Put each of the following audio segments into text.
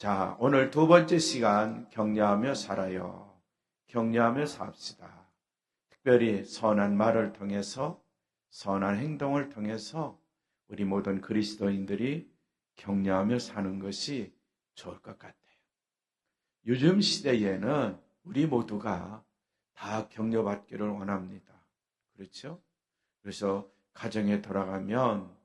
자, 오늘 두 번째 시간 격려하며 살아요. 격려하며 삽시다. 특별히 선한 말을 통해서 선한 행동을 통해서 우리 모든 그리스도인들이 격려하며 사는 것이 좋을 것 같아요. 요즘 시대에는 우리 모두가 다 격려받기를 원합니다. 그렇죠? 그래서 가정에 돌아가면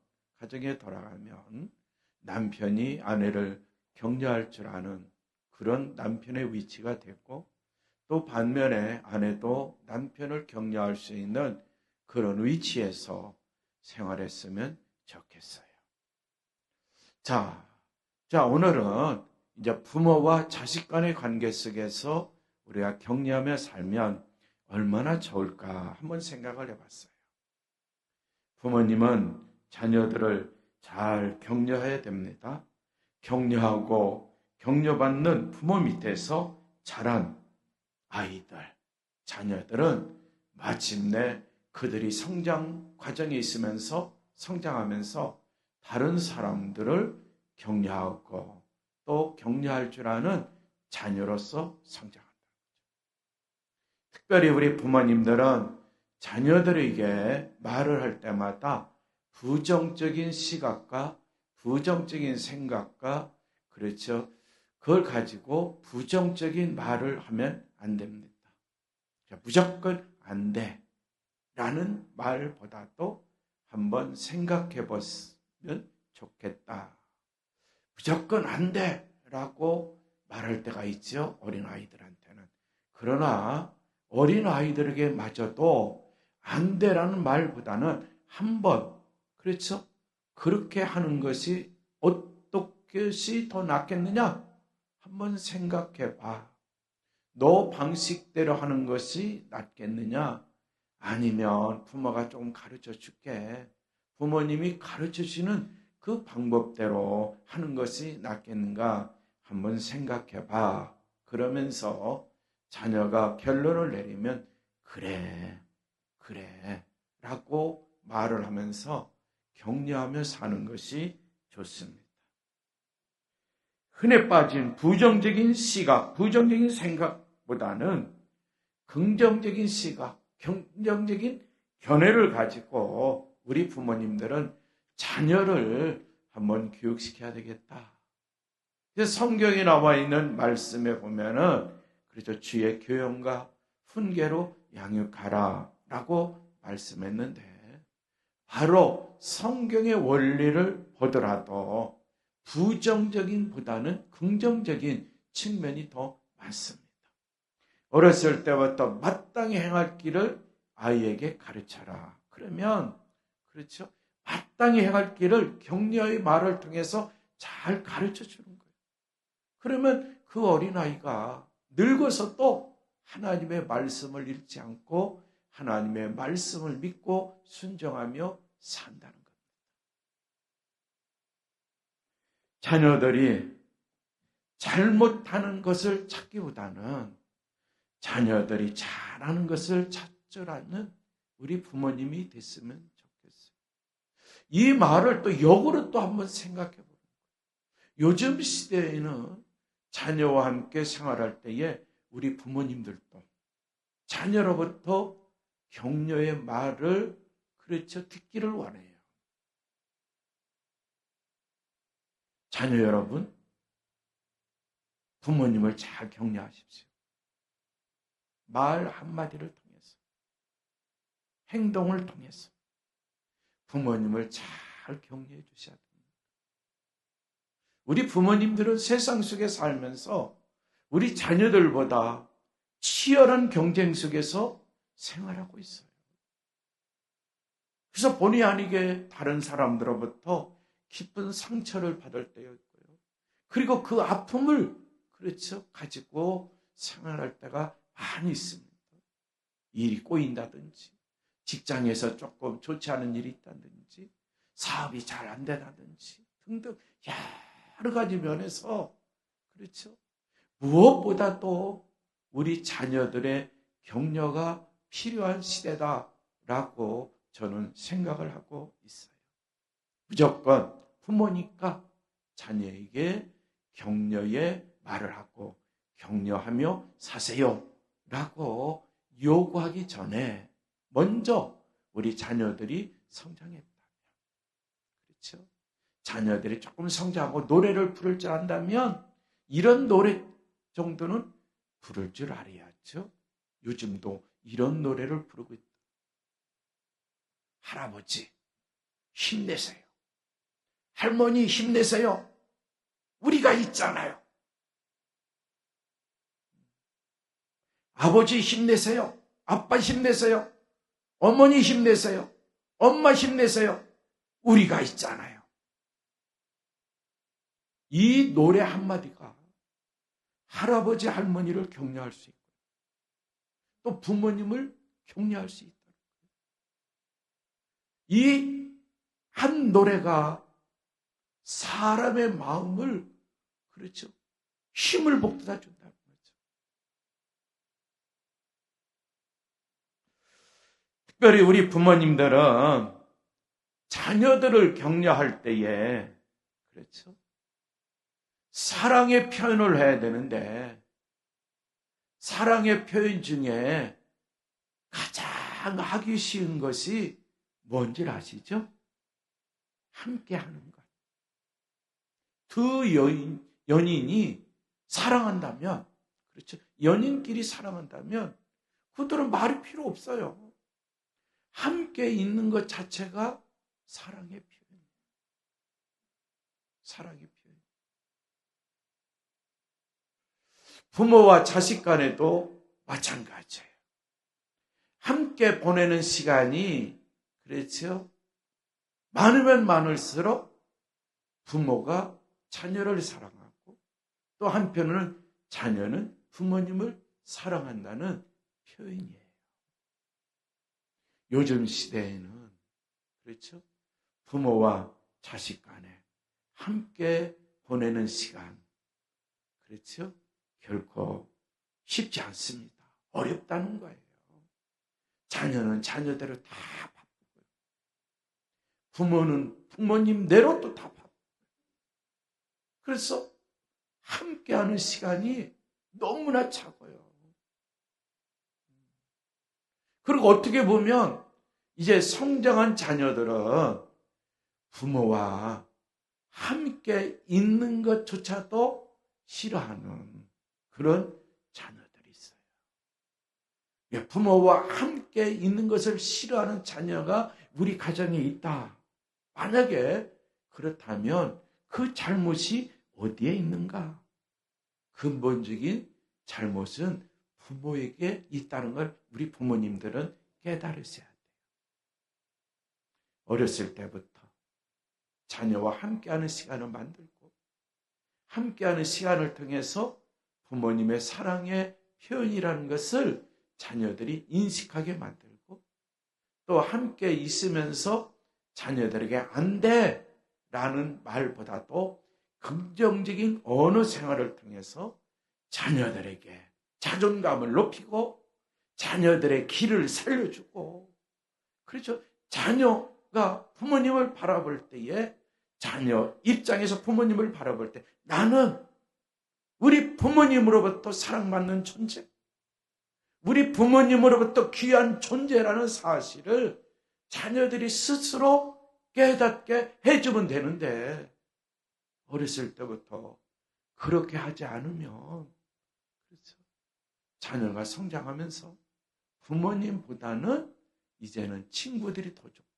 남편이 아내를 격려할 줄 아는 그런 남편의 위치가 됐고, 또 반면에 아내도 남편을 격려할 수 있는 그런 위치에서 생활했으면 좋겠어요. 자, 오늘은 이제 부모와 자식 간의 관계 속에서 우리가 격려하며 살면 얼마나 좋을까 한번 생각을 해봤어요. 부모님은 자녀들을 잘 격려해야 됩니다. 격려하고 격려받는 부모 밑에서 자란 아이들, 자녀들은 마침내 그들이 성장 과정에 있으면서 성장하면서 다른 사람들을 격려하고 또 격려할 줄 아는 자녀로서 성장한다. 특별히 우리 부모님들은 자녀들에게 말을 할 때마다 부정적인 시각과 부정적인 생각과 그렇죠. 그걸 가지고 부정적인 말을 하면 안 됩니다. 무조건 안 돼 라는 말보다도 한번 생각해 보면 좋겠다. 무조건 안 돼 라고 말할 때가 있죠. 어린아이들한테는. 그러나 어린아이들에게 마저도 안 돼라는 말보다는 한번 그렇죠. 그렇게 하는 것이 어떻게 더 낫겠느냐? 한번 생각해 봐. 너 방식대로 하는 것이 낫겠느냐? 아니면 부모가 조금 가르쳐 줄게. 부모님이 가르쳐 주시는 그 방법대로 하는 것이 낫겠는가? 한번 생각해 봐. 그러면서 자녀가 결론을 내리면 그래 라고 말을 하면서 격려하며 사는 것이 좋습니다. 흔해 빠진 부정적인 시각, 부정적인 생각보다는 긍정적인 시각, 긍정적인 견해를 가지고 우리 부모님들은 자녀를 한번 교육시켜야 되겠다. 성경에 나와 있는 말씀에 보면은 그렇죠. 주의 교훈과 훈계로 양육하라 라고 말씀했는데 바로 성경의 원리를 보더라도 부정적인 보다는 긍정적인 측면이 더 많습니다. 어렸을 때부터 마땅히 행할 길을 아이에게 가르쳐라. 그러면 그렇죠. 마땅히 행할 길을 격려의 말을 통해서 잘 가르쳐 주는 거예요. 그러면 그 어린아이가 늙어서 또 하나님의 말씀을 잃지 않고 하나님의 말씀을 믿고 순종하며 산다는 겁니다. 자녀들이 잘못하는 것을 찾기보다는 자녀들이 잘하는 것을 찾으라는 우리 부모님이 됐으면 좋겠어요. 이 말을 또 역으로 또 한번 생각해 보는 거예요. 요즘 시대에는 자녀와 함께 생활할 때에 우리 부모님들도 자녀로부터 격려의 말을 그렇죠 듣기를 원해요. 자녀 여러분, 부모님을 잘 격려하십시오. 말 한마디를 통해서, 행동을 통해서 부모님을 잘 격려해 주셔야 됩니다. 우리 부모님들은 세상 속에 살면서 우리 자녀들보다 치열한 경쟁 속에서 생활하고 있어요. 그래서 본의 아니게 다른 사람들로부터 깊은 상처를 받을 때였고요. 그리고 그 아픔을 그렇죠 가지고 생활할 때가 많이 있습니다. 일이 꼬인다든지, 직장에서 조금 좋지 않은 일이 있다든지, 사업이 잘 안 되다든지 등등 여러 가지 면에서 그렇죠. 무엇보다도 우리 자녀들의 격려가 필요한 시대다라고 저는 생각을 하고 있어요. 무조건 부모니까 자녀에게 격려의 말을 하고 격려하며 사세요 라고 요구하기 전에 먼저 우리 자녀들이 성장했다면, 그렇죠? 자녀들이 조금 성장하고 노래를 부를 줄 안다면 이런 노래 정도는 부를 줄 알아야죠. 요즘도 이런 노래를 부르고 있다. 할아버지 힘내세요. 할머니 힘내세요. 우리가 있잖아요. 아버지 힘내세요. 아빠 힘내세요. 어머니 힘내세요. 엄마 힘내세요. 우리가 있잖아요. 이 노래 한마디가 할아버지 할머니를 격려할 수 있고 또 부모님을 격려할 수 있다. 이 한 노래가 사람의 마음을, 그렇죠, 힘을 북돋아 준다는 거죠. 특별히 우리 부모님들은 자녀들을 격려할 때에, 그렇죠, 사랑의 표현을 해야 되는데 사랑의 표현 중에 가장 하기 쉬운 것이 뭔지 아시죠? 함께 하는 것. 두 연인이 사랑한다면, 그렇죠, 연인끼리 사랑한다면 그들은 말이 필요 없어요. 함께 있는 것 자체가 사랑의 표현이에요. 사랑의 표현. 부모와 자식 간에도 마찬가지예요. 함께 보내는 시간이, 그렇죠, 많으면 많을수록 부모가 자녀를 사랑하고 또 한편으로는 자녀는 부모님을 사랑한다는 표현이에요. 요즘 시대에는, 그렇죠, 부모와 자식 간에 함께 보내는 시간, 그렇죠, 결코 쉽지 않습니다. 어렵다는 거예요. 자녀는 자녀대로 다 바쁘고요. 부모는 부모님대로 또 다 바쁘고요. 그래서 함께하는 시간이 너무나 작아요. 그리고 어떻게 보면 이제 성장한 자녀들은 부모와 함께 있는 것조차도 싫어하는 그런 자녀들이 있어요. 부모와 함께 있는 것을 싫어하는 자녀가 우리 가정에 있다. 만약에 그렇다면 그 잘못이 어디에 있는가? 근본적인 잘못은 부모에게 있다는 걸 우리 부모님들은 깨달으셔야 돼요. 어렸을 때부터 자녀와 함께하는 시간을 만들고 함께하는 시간을 통해서 부모님의 사랑의 표현이라는 것을 자녀들이 인식하게 만들고 또 함께 있으면서 자녀들에게 안 돼! 라는 말보다도 긍정적인 언어 생활을 통해서 자녀들에게 자존감을 높이고 자녀들의 길을 살려주고, 그렇죠, 자녀가 부모님을 바라볼 때에 자녀 입장에서 부모님을 바라볼 때 나는 우리 부모님으로부터 사랑받는 존재, 우리 부모님으로부터 귀한 존재라는 사실을 자녀들이 스스로 깨닫게 해주면 되는데 어렸을 때부터 그렇게 하지 않으면, 그렇죠, 자녀가 성장하면서 부모님보다는 이제는 친구들이 더 좋고,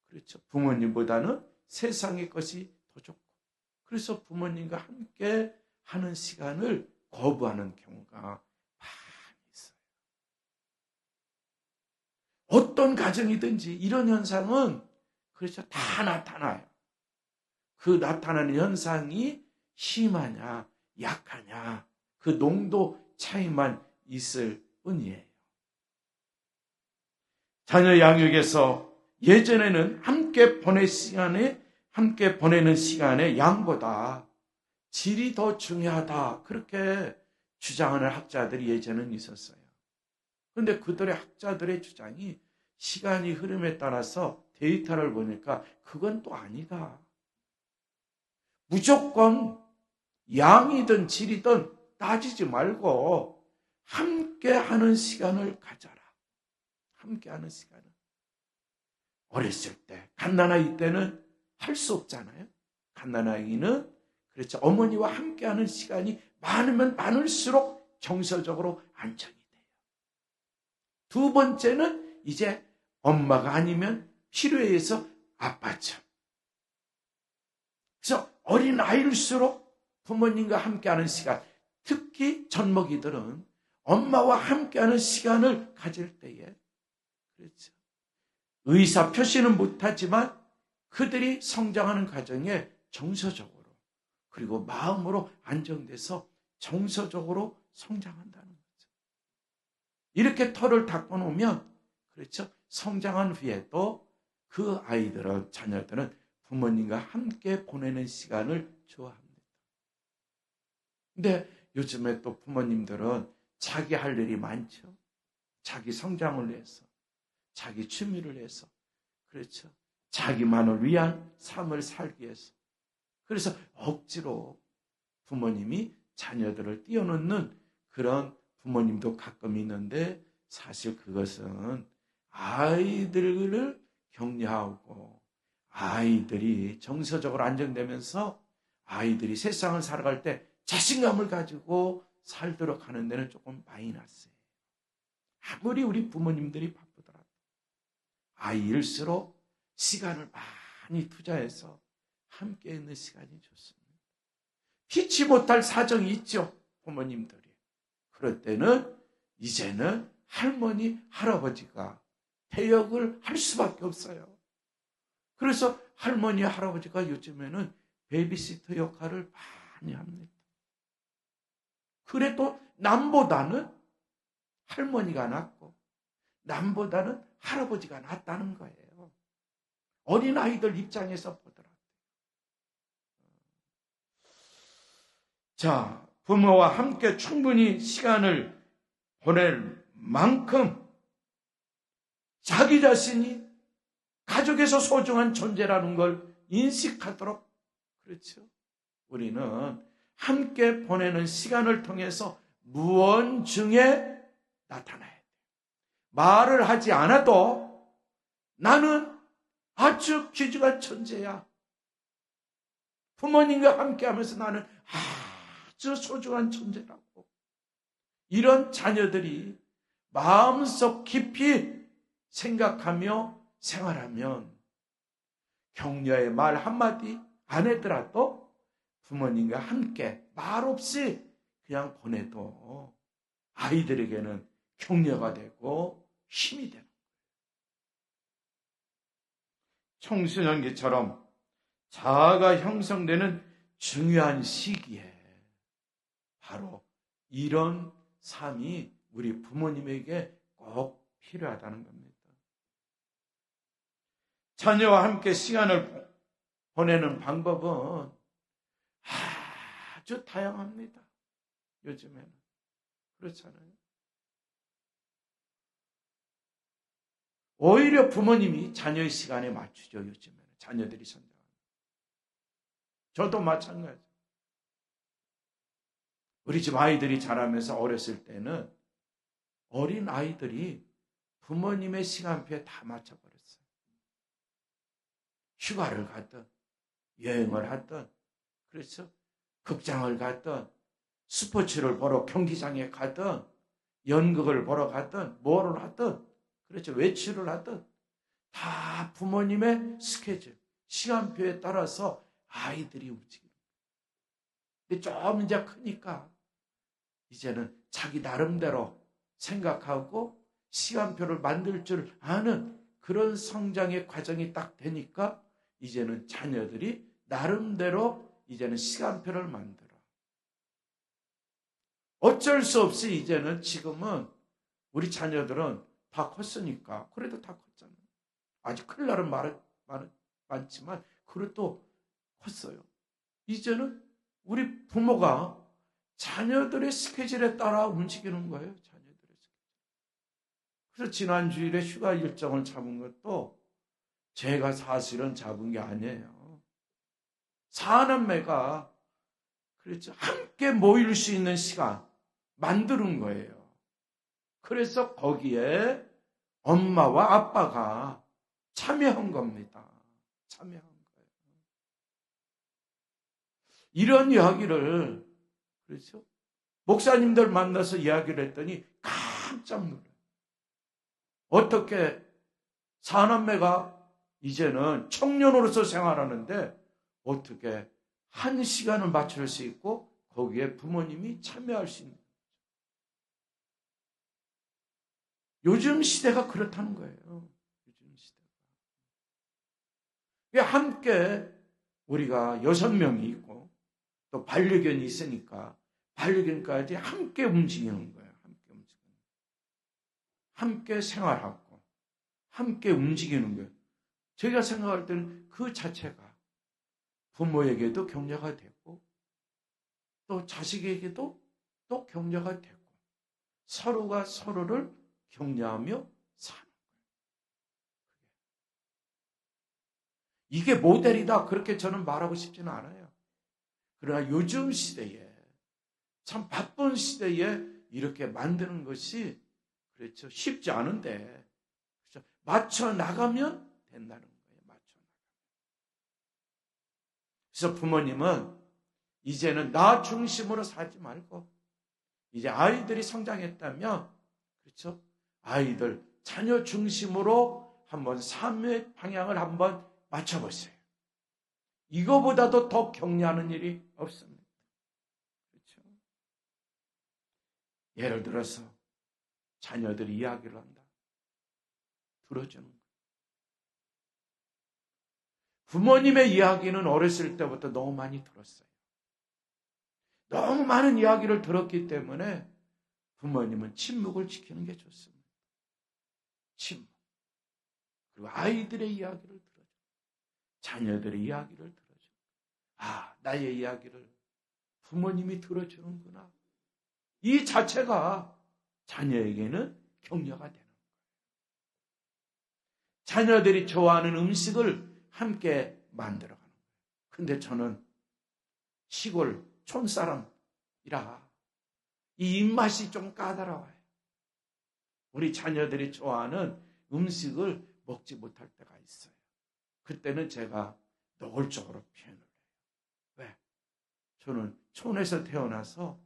그렇죠, 부모님보다는 세상의 것이 더 좋고, 그래서 부모님과 함께 하는 시간을 거부하는 경우가 많이 있어요. 어떤 가정이든지 이런 현상은, 그렇죠, 다 나타나요. 그 나타나는 현상이 심하냐 약하냐 그 농도 차이만 있을 뿐이에요. 자녀 양육에서 예전에는 함께 보내는 시간의 양보다 질이 더 중요하다, 그렇게 주장하는 학자들이 예전에는 있었어요. 그런데 그들의 학자들의 주장이 시간이 흐름에 따라서 데이터를 보니까 그건 또 아니다. 무조건 양이든 질이든 따지지 말고 함께 하는 시간을 가져라. 함께 하는 시간을. 어렸을 때, 갓난아이 때는 할 수 없잖아요. 갓난아이는 그렇죠. 어머니와 함께 하는 시간이 많으면 많을수록 정서적으로 안정이 돼요. 두 번째는 이제 엄마가 아니면 필요에 의해서 아빠처럼. 그래서 어린 아이일수록 부모님과 함께하는 시간, 특히 젖먹이들은 엄마와 함께하는 시간을 가질 때에, 그렇죠. 의사 표시는 못하지만 그들이 성장하는 과정에 정서적으로 그리고 마음으로 안정돼서 정서적으로 성장한다는 거죠. 이렇게 털을 닦아 놓으면, 그렇죠. 성장한 후에도 그 아이들은, 자녀들은 부모님과 함께 보내는 시간을 좋아합니다. 근데 요즘에 또 부모님들은 자기 할 일이 많죠. 자기 성장을 위해서, 자기 취미를 위해서, 그렇죠. 자기만을 위한 삶을 살기 위해서. 그래서 억지로 부모님이 자녀들을 띄워놓는 그런 부모님도 가끔 있는데, 사실 그것은 아이들을 격려하고 아이들이 정서적으로 안정되면서 아이들이 세상을 살아갈 때 자신감을 가지고 살도록 하는 데는 조금 마이너스예요. 아무리 우리 부모님들이 바쁘더라도 아이일수록 시간을 많이 투자해서 함께 있는 시간이 좋습니다. 피치 못할 사정이 있죠, 부모님들이. 그럴 때는 이제는 할머니, 할아버지가 대역을 할 수밖에 없어요. 그래서 할머니, 할아버지가 요즘에는 베이비시터 역할을 많이 합니다. 그래도 남보다는 할머니가 낫고 남보다는 할아버지가 낫다는 거예요. 어린아이들 입장에서 보더라도. 자, 부모와 함께 충분히 시간을 보낼 만큼 자기 자신이 가족에서 소중한 존재라는 걸 인식하도록, 그렇죠. 우리는 함께 보내는 시간을 통해서 무언중에 나타나야 돼요. 말을 하지 않아도 나는 아주 귀중한 존재야. 부모님과 함께 하면서 나는 아주 소중한 존재라고. 이런 자녀들이 마음속 깊이 생각하며 생활하면 격려의 말 한마디 안 하더라도 부모님과 함께 말없이 그냥 보내도 아이들에게는 격려가 되고 힘이 되는 거예요. 청소년기처럼 자아가 형성되는 중요한 시기에 바로 이런 삶이 우리 부모님에게 꼭 필요하다는 겁니다. 자녀와 함께 시간을 보내는 방법은 아주 다양합니다. 요즘에는. 그렇잖아요. 오히려 부모님이 자녀의 시간에 맞추죠. 요즘에는. 자녀들이 성장합니다. 저도 마찬가지. 우리 집 아이들이 자라면서 어렸을 때는 어린 아이들이 부모님의 시간표에 다 맞춰버렸어요. 휴가를 갔든 여행을 하든, 그래서 극장을 갔든 스포츠를 보러 경기장에 가든 연극을 보러 가든 뭐를 하든, 그렇죠, 외출을 하든 다 부모님의 스케줄, 시간표에 따라서 아이들이 움직여요. 근데 좀 이제 크니까 이제는 자기 나름대로 생각하고 시간표를 만들 줄 아는 그런 성장의 과정이 딱 되니까 이제는 자녀들이 나름대로 이제는 시간표를 만들어. 어쩔 수 없이 이제는 지금은 우리 자녀들은 다 컸으니까, 그래도 다 컸잖아요. 아직 클 날은 많지만 그래도 컸어요. 이제는 우리 부모가 자녀들의 스케줄에 따라 움직이는 거예요. 자녀들의 스케줄. 그래서 지난주일에 휴가 일정을 잡은 것도 제가 사실은 잡은 게 아니에요. 사남매가 그렇죠. 함께 모일 수 있는 시간 만드는 거예요. 그래서 거기에 엄마와 아빠가 참여한 겁니다. 참여한 거예요. 이런 이야기를, 그렇죠? 목사님들 만나서 이야기를 했더니 깜짝 놀라요. 어떻게 사남매가 이제는 청년으로서 생활하는데 어떻게 한 시간을 맞출 수 있고 거기에 부모님이 참여할 수 있는 거죠. 요즘 시대가 그렇다는 거예요. 요즘 시대가. 함께 우리가 6명이 있고 또 반려견이 있으니까 반려견까지 함께 움직이는 거예요. 함께 움직이는 거예요. 함께 생활하고 함께 움직이는 거예요. 제가 생각할 때는 그 자체가 부모에게도 격려가 되고 또 자식에게도 또 격려가 되고 서로가 서로를 격려하며 사는 거예요. 이게 모델이다 그렇게 저는 말하고 싶지는 않아요. 그러나 요즘 시대에 참 바쁜 시대에 이렇게 만드는 것이 그렇죠. 쉽지 않은데 그렇죠. 맞춰 나가면 된다는 거예요. 맞춰 나가면. 그래서 부모님은 이제는 나 중심으로 살지 말고 이제 아이들이 성장했다면 그렇죠. 아이들 자녀 중심으로 한번 삶의 방향을 한번 맞춰보세요. 이거보다도 더 격려하는 일이 없습니다. 그렇죠. 예를 들어서 자녀들이 이야기를 한다. 들어주는 거예요. 부모님의 이야기는 어렸을 때부터 너무 많이 들었어요. 너무 많은 이야기를 들었기 때문에 부모님은 침묵을 지키는 게 좋습니다. 침묵. 그리고 아이들의 이야기를 들어줘. 자녀들의 이야기를 들어줘. 아, 나의 이야기를 부모님이 들어주는구나. 이 자체가 자녀에게는 격려가 되는 거예요. 자녀들이 좋아하는 음식을 함께 만들어가는 거예요. 근데 저는 시골 촌사람이라 이 입맛이 좀 까다로워요. 우리 자녀들이 좋아하는 음식을 먹지 못할 때가 있어요. 그때는 제가 노골적으로 표현을 해요. 왜? 저는 촌에서 태어나서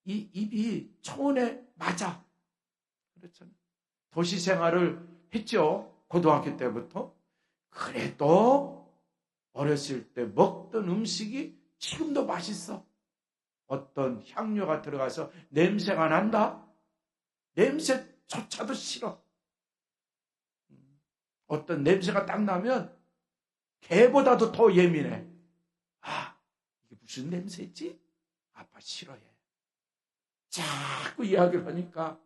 이 입이 촌에 맞아. 그렇잖아요. 도시 생활을 했죠. 고등학교 때부터. 그래도 어렸을 때 먹던 음식이 지금도 맛있어. 어떤 향료가 들어가서 냄새가 난다? 냄새조차도 싫어. 어떤 냄새가 딱 나면 개보다도 더 예민해. 아, 이게 무슨 냄새지? 아빠 싫어해. 자꾸 이야기를 하니까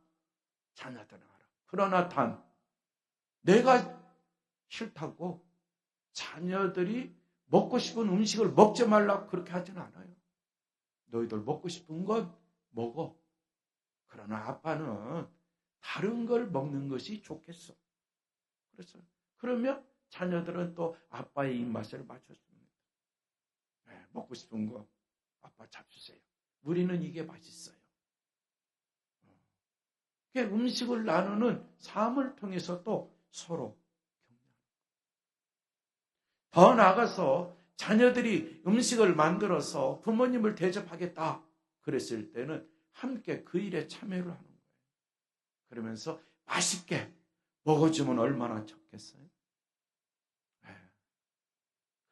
자녀들은 알아. 그러나 내가 싫다고 자녀들이 먹고 싶은 음식을 먹지 말라고 그렇게 하지는 않아요. 너희들 먹고 싶은 건 먹어. 그러나 아빠는 다른 걸 먹는 것이 좋겠어. 그래서 그러면 자녀들은 또 아빠의 입맛을 맞춰줍니다. 네, 먹고 싶은 거 아빠 잡수세요. 우리는 이게 맛있어요. 음식을 나누는 삶을 통해서 또 서로 격려하는 거예요. 더 나아가서 자녀들이 음식을 만들어서 부모님을 대접하겠다 그랬을 때는 함께 그 일에 참여를 하는 거예요. 그러면서 맛있게 먹어주면 얼마나 좋겠어요? 네.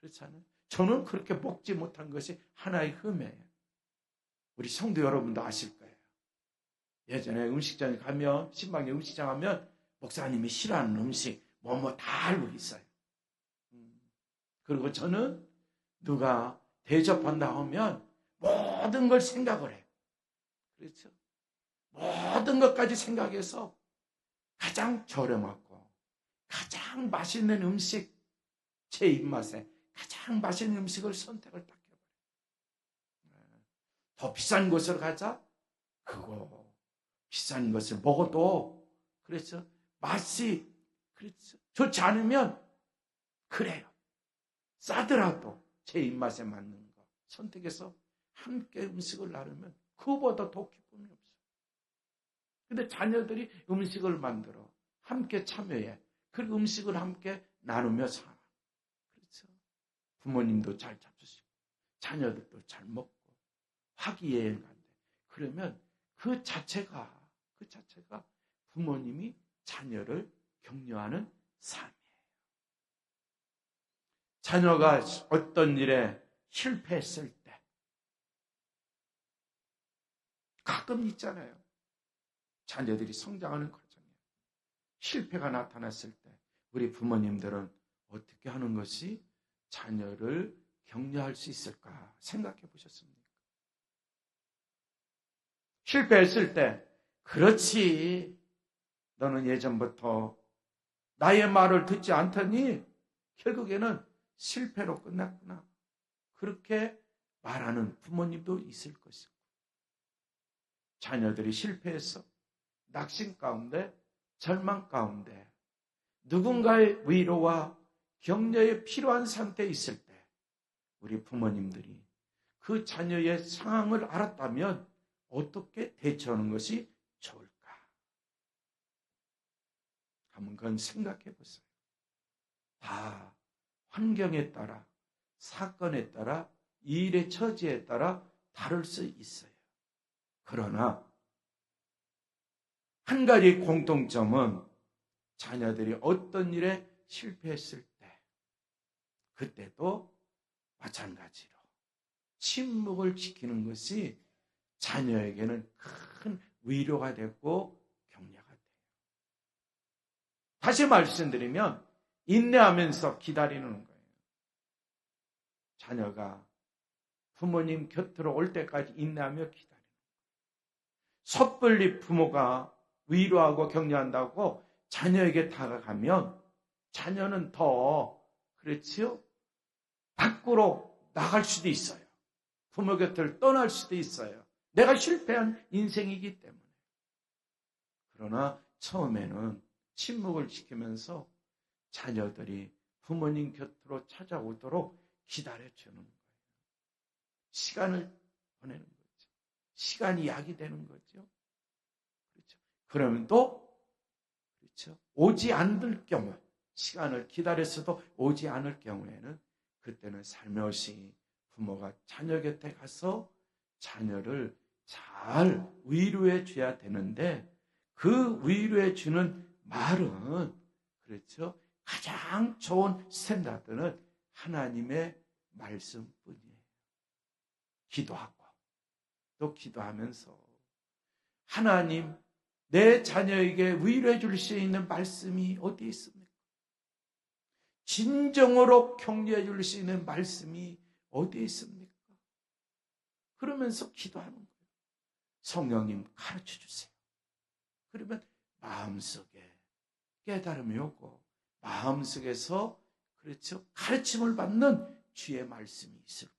그렇지 않아요? 저는 그렇게 먹지 못한 것이 하나의 흠이에요. 우리 성도 여러분도 아실 거예요. 예전에 음식장에 가면 신방에 음식장 하면 목사님이 싫어하는 음식 뭐 다 알고 있어요. 그리고 저는 누가 대접한다 하면 모든 걸 생각을 해요. 그렇죠? 모든 것까지 생각해서 가장 저렴하고 가장 맛있는 음식, 제 입맛에 가장 맛있는 음식을 선택을 딱 해버려요. 더 비싼 곳을 가자? 그거 비싼 것을 먹어도 그래서 맛이 그렇죠. 좋지 않으면 그래요. 싸더라도 제 입맛에 맞는 거 선택해서 함께 음식을 나누면 그보다 더 기쁨이 없어요. 근데 자녀들이 음식을 만들어 함께 참여해. 그 음식을 함께 나누며 살아. 그렇죠. 부모님도 잘 잡수시고 자녀들도 잘 먹고 화기애애한데 그러면 그 자체가 부모님이 자녀를 격려하는 삶이에요. 자녀가 어떤 일에 실패했을 때 가끔 있잖아요. 자녀들이 성장하는 과정에 실패가 나타났을 때 우리 부모님들은 어떻게 하는 것이 자녀를 격려할 수 있을까 생각해 보셨습니까? 실패했을 때 그렇지 너는 예전부터 나의 말을 듣지 않더니 결국에는 실패로 끝났구나. 그렇게 말하는 부모님도 있을 것이고 자녀들이 실패해서 낙심 가운데 절망 가운데 누군가의 위로와 격려에 필요한 상태에 있을 때 우리 부모님들이 그 자녀의 상황을 알았다면 어떻게 대처하는 것이 좋을까? 한번 그건 생각해 보세요. 다 환경에 따라, 사건에 따라, 일의 처지에 따라 다를 수 있어요. 그러나 한 가지 공통점은 자녀들이 어떤 일에 실패했을 때 그때도 마찬가지로 침묵을 지키는 것이 자녀에게는 큰 위로가 되고 격려가 돼요. 다시 말씀드리면 인내하면서 기다리는 거예요. 자녀가 부모님 곁으로 올 때까지 인내하며 기다리는 거예요. 섣불리 부모가 위로하고 격려한다고 자녀에게 다가가면 자녀는 더 그렇지요? 밖으로 나갈 수도 있어요. 부모 곁을 떠날 수도 있어요. 내가 실패한 인생이기 때문에. 그러나 처음에는 침묵을 지키면서 자녀들이 부모님 곁으로 찾아오도록 기다려주는 거예요. 시간을 보내는 거죠. 시간이 약이 되는 거죠. 그렇죠. 그러면 또 그렇죠. 오지 않을 경우, 시간을 기다렸어도 오지 않을 경우에는 그때는 살며시 부모가 자녀 곁에 가서 자녀를 잘 위로해 줘야 되는데 그 위로해 주는 말은 그렇죠. 가장 좋은 스탠다드는 하나님의 말씀뿐이에요. 기도하고 또 기도하면서 하나님 내 자녀에게 위로해 줄 수 있는 말씀이 어디 있습니까? 진정으로 격려해 줄 수 있는 말씀이 어디 있습니까? 그러면서 기도하는 거예요. 성령님 가르쳐 주세요. 그러면 마음속에 깨달음이 오고 마음속에서 그렇죠. 가르침을 받는 주의 말씀이 있을 거예요.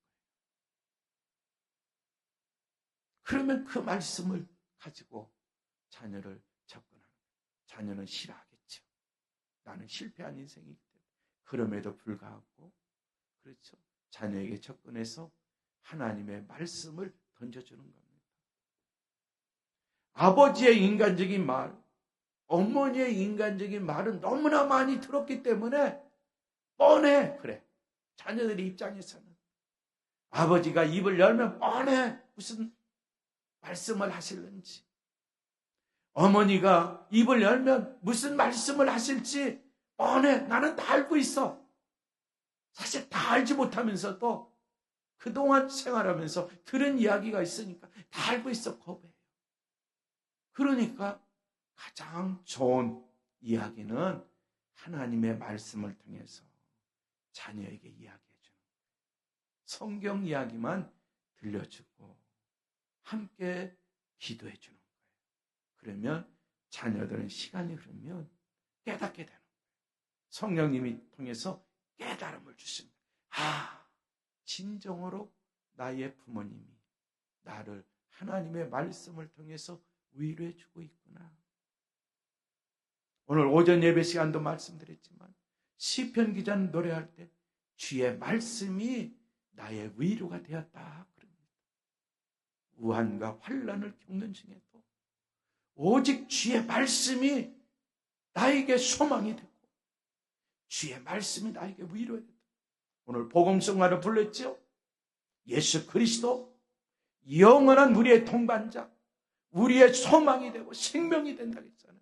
그러면 그 말씀을 가지고 자녀를 접근하는 거예요. 자녀는 싫어하겠죠. 나는 실패한 인생이기 때문에. 그럼에도 불구하고 그렇죠. 자녀에게 접근해서 하나님의 말씀을 던져주는 겁니다. 아버지의 인간적인 말, 어머니의 인간적인 말은 너무나 많이 들었기 때문에 뻔해. 그래. 자녀들의 입장에서는 아버지가 입을 열면 뻔해. 무슨 말씀을 하실는지. 어머니가 입을 열면 무슨 말씀을 하실지 뻔해. 나는 다 알고 있어. 사실 다 알지 못하면서도 그동안 생활하면서 들은 이야기가 있으니까 다 알고 있어. 겁해요. 그러니까 가장 좋은 이야기는 하나님의 말씀을 통해서 자녀에게 이야기해 주는 거예요. 성경 이야기만 들려주고 함께 기도해 주는 거예요. 그러면 자녀들은 시간이 흐르면 깨닫게 되는 거예요. 성령님이 통해서 깨달음을 주십니다. 진정으로 나의 부모님이 나를 하나님의 말씀을 통해서 위로해 주고 있구나. 오늘 오전 예배 시간도 말씀드렸지만 시편 기자는 노래할 때 주의 말씀이 나의 위로가 되었다. 그럽니다. 우한과 환난을 겪는 중에도 오직 주의 말씀이 나에게 소망이 되고 주의 말씀이 나에게 위로가 되고, 오늘 복음성가를 불렀죠. 예수 그리스도 영원한 우리의 동반자, 우리의 소망이 되고 생명이 된다고 했잖아요.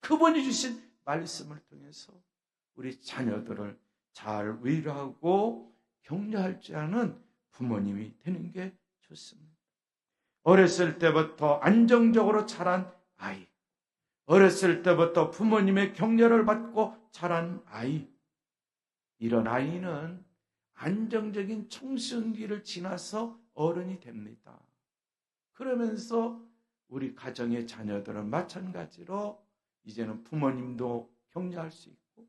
그분이 주신 말씀을 통해서 우리 자녀들을 잘 위로하고 격려할 줄 아는 부모님이 되는 게 좋습니다. 어렸을 때부터 안정적으로 자란 아이, 어렸을 때부터 부모님의 격려를 받고 자란 아이, 이런 아이는 안정적인 청소년기를 지나서 어른이 됩니다. 그러면서 우리 가정의 자녀들은 마찬가지로 이제는 부모님도 격려할 수 있고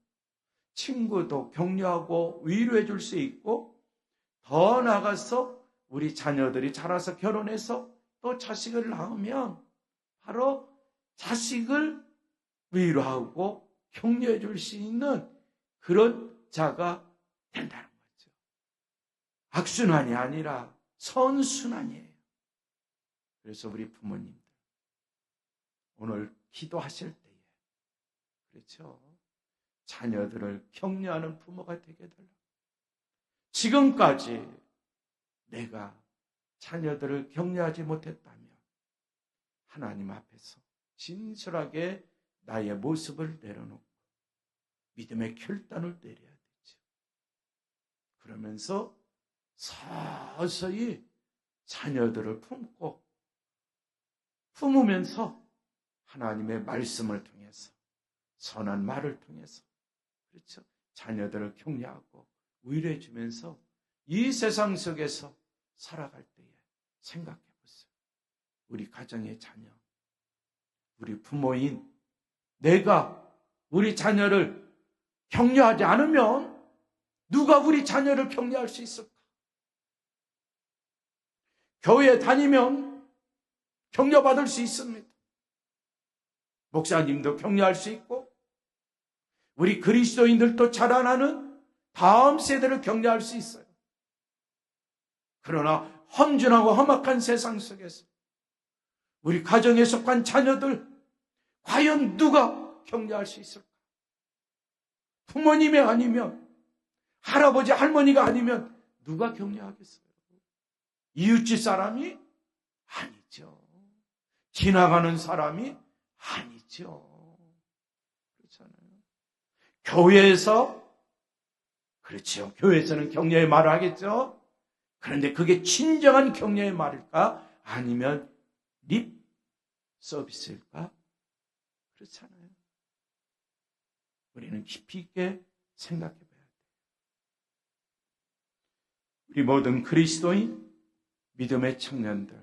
친구도 격려하고 위로해 줄 수 있고, 더 나아가서 우리 자녀들이 자라서 결혼해서 또 자식을 낳으면 바로 자식을 위로하고 격려해 줄 수 있는 그런 자가 된다는 거죠. 악순환이 아니라 선순환이에요. 그래서 우리 부모님들 오늘 기도하실 때에, 그렇죠, 자녀들을 격려하는 부모가 되게 달라고. 지금까지 내가 자녀들을 격려하지 못했다면 하나님 앞에서 진솔하게 나의 모습을 내려놓고 믿음의 결단을 내려야 되죠. 그러면서 서서히 자녀들을 품으면서 하나님의 말씀을 통해서, 선한 말을 통해서, 그렇죠, 자녀들을 격려하고 위로해 주면서 이 세상 속에서 살아갈 때에 생각해 보세요. 우리 가정의 자녀, 우리 부모인 내가 우리 자녀를 격려하지 않으면 누가 우리 자녀를 격려할 수 있을까? 교회 다니면 격려받을 수 있습니다. 목사님도 격려할 수 있고, 우리 그리스도인들도 자라나는 다음 세대를 격려할 수 있어요. 그러나 험준하고 험악한 세상 속에서 우리 가정에 속한 자녀들 과연 누가 격려할 수 있을까? 부모님이 아니면, 할아버지 할머니가 아니면 누가 격려하겠어요? 이웃집 사람이 아니죠. 지나가는 사람이 아니죠. 그렇잖아요. 교회에서, 그렇죠, 교회에서는 격려의 말을 하겠죠. 그런데 그게 진정한 격려의 말일까? 아니면 립 서비스일까? 그렇잖아요. 우리는 깊이 있게 생각해 봐야 돼요. 우리 모든 그리스도인, 믿음의 청년들,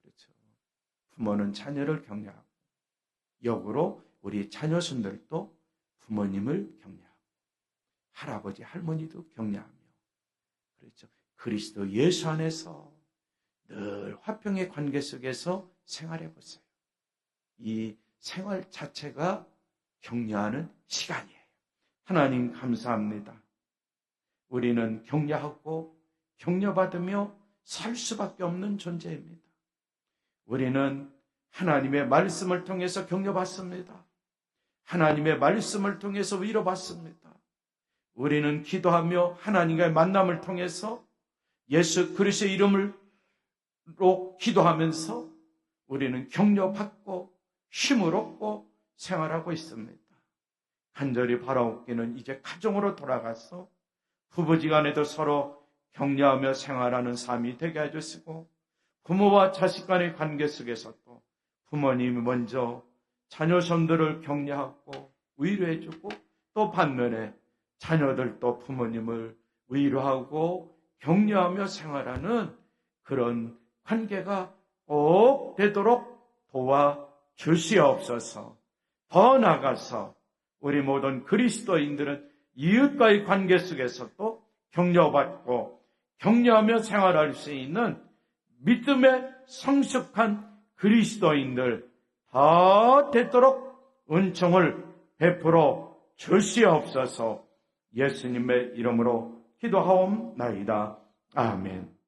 그렇죠, 부모는 자녀를 격려하고, 역으로 우리 자녀손들도 부모님을 격려하고, 할아버지 할머니도 격려하며, 그렇죠, 그리스도 예수 안에서 늘 화평의 관계 속에서 생활해 보세요. 이 생활 자체가 격려하는 시간이에요. 하나님 감사합니다. 우리는 격려하고 격려받으며 살 수밖에 없는 존재입니다. 우리는 하나님의 말씀을 통해서 격려받습니다. 하나님의 말씀을 통해서 위로받습니다. 우리는 기도하며 하나님과의 만남을 통해서 예수 그리스도의 이름으로 기도하면서 우리는 격려받고 힘을 얻고 생활하고 있습니다. 간절히 바라옵기는 이제 가정으로 돌아가서 부부지간에도 서로 격려하며 생활하는 삶이 되게 해주시고, 부모와 자식 간의 관계 속에서도 부모님이 먼저 자녀손들을 격려하고 위로해주고, 또 반면에 자녀들도 부모님을 위로하고 격려하며 생활하는 그런 관계가 꼭 되도록 도와주시옵소서. 더 나아가서 우리 모든 그리스도인들은 이웃과의 관계 속에서도 격려받고 격려하며 생활할 수 있는 믿음의 성숙한 그리스도인들 다 되도록 은총을 베풀어 주시옵소서. 예수님의 이름으로 기도하옵나이다. 아멘.